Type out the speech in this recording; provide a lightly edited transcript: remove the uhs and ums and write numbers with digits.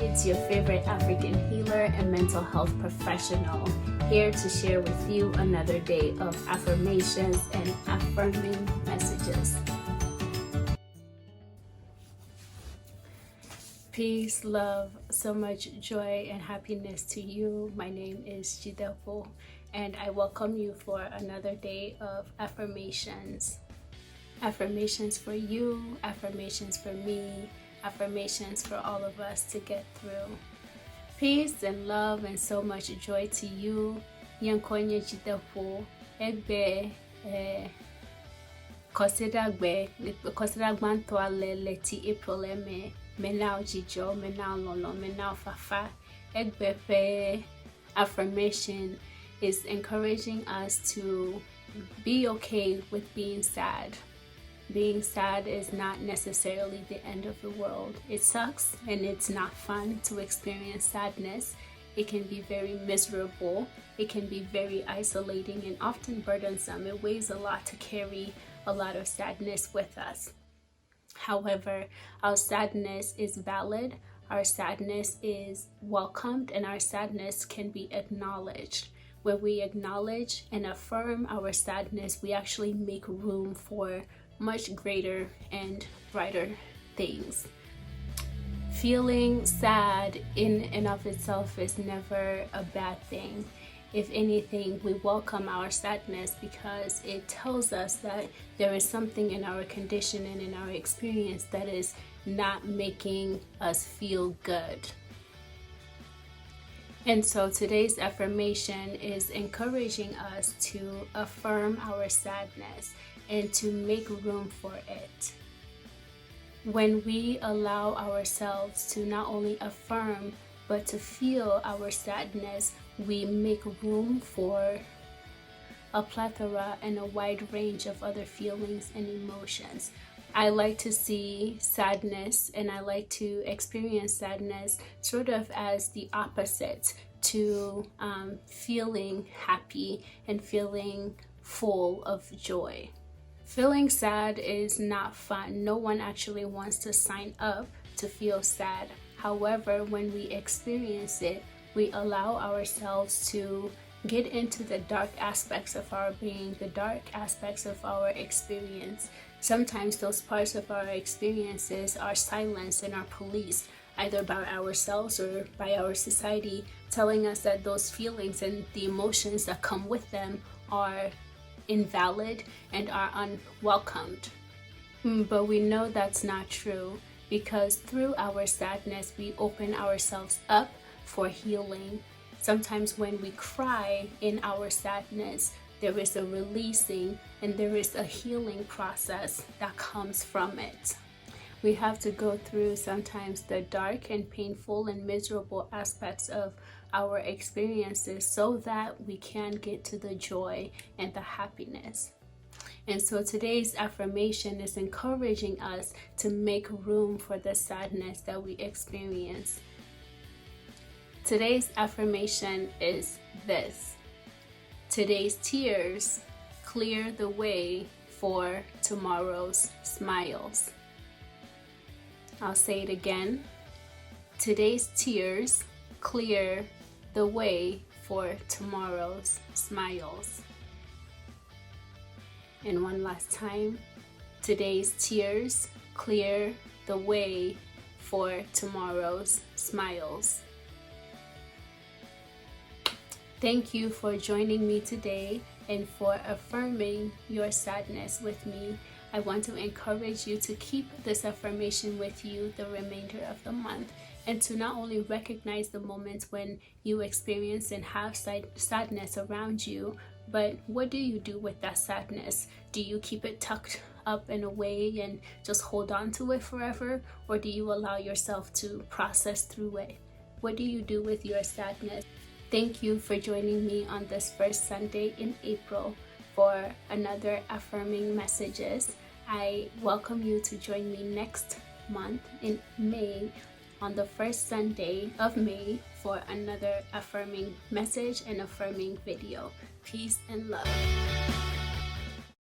It's your favorite African healer and mental health professional, here to share with you another day of affirmations and affirming messages. Peace, love, so much joy and happiness to you. My name is Jidepo, and I welcome you for another day of affirmations. Affirmations for you, affirmations for me, affirmations for all of us to get through. Peace and love and so much joy to you. Yankonya Jidepo, Egbe, Consider Gbanto Leti April Eme. Menao Jijo, Menao Lolo, Menao Fafa. Egbepe affirmation is encouraging us to be okay with being sad. Being sad is not necessarily the end of the world. It sucks and it's not fun to experience sadness. It can be very miserable. It can be very isolating and often burdensome. It weighs a lot to carry a lot of sadness with us. However, our sadness is valid, our sadness is welcomed, and our sadness can be acknowledged. When we acknowledge and affirm our sadness, we actually make room for much greater and brighter things. Feeling sad in and of itself is never a bad thing. If anything, we welcome our sadness because it tells us that there is something in our condition and in our experience that is not making us feel good. And so today's affirmation is encouraging us to affirm our sadness and to make room for it. When we allow ourselves to not only affirm but to feel our sadness, we make room for a plethora and a wide range of other feelings and emotions. I like to see sadness and I like to experience sadness sort of as the opposite to feeling happy and feeling full of joy. Feeling sad is not fun. No one actually wants to sign up to feel sad. However, when we experience it, we allow ourselves to get into the dark aspects of our being, the dark aspects of our experience. Sometimes those parts of our experiences are silenced and are policed, either by ourselves or by our society, telling us that those feelings and the emotions that come with them are invalid and are unwelcomed. But we know that's not true, because through our sadness, we open ourselves up for healing. Sometimes when we cry in our sadness, there is a releasing and there is a healing process that comes from it. We have to go through sometimes the dark and painful and miserable aspects of our experiences so that we can get to the joy and the happiness. And so today's affirmation is encouraging us to make room for the sadness that we experience. Today's affirmation is this: today's tears clear the way for tomorrow's smiles. I'll say it again. Today's tears clear the way for tomorrow's smiles. And one last time. Today's tears clear the way for tomorrow's smiles. Thank you for joining me today and for affirming your sadness with me. I want to encourage you to keep this affirmation with you the remainder of the month, and to not only recognize the moments when you experience and have sadness around you, but what do you do with that sadness? Do you keep it tucked up and away and just hold on to it forever? Or do you allow yourself to process through it? What do you do with your sadness? Thank you for joining me on this first Sunday in April for another affirming messages. I welcome you to join me next month in May, on the first Sunday of May, for another affirming message and affirming video. Peace and love.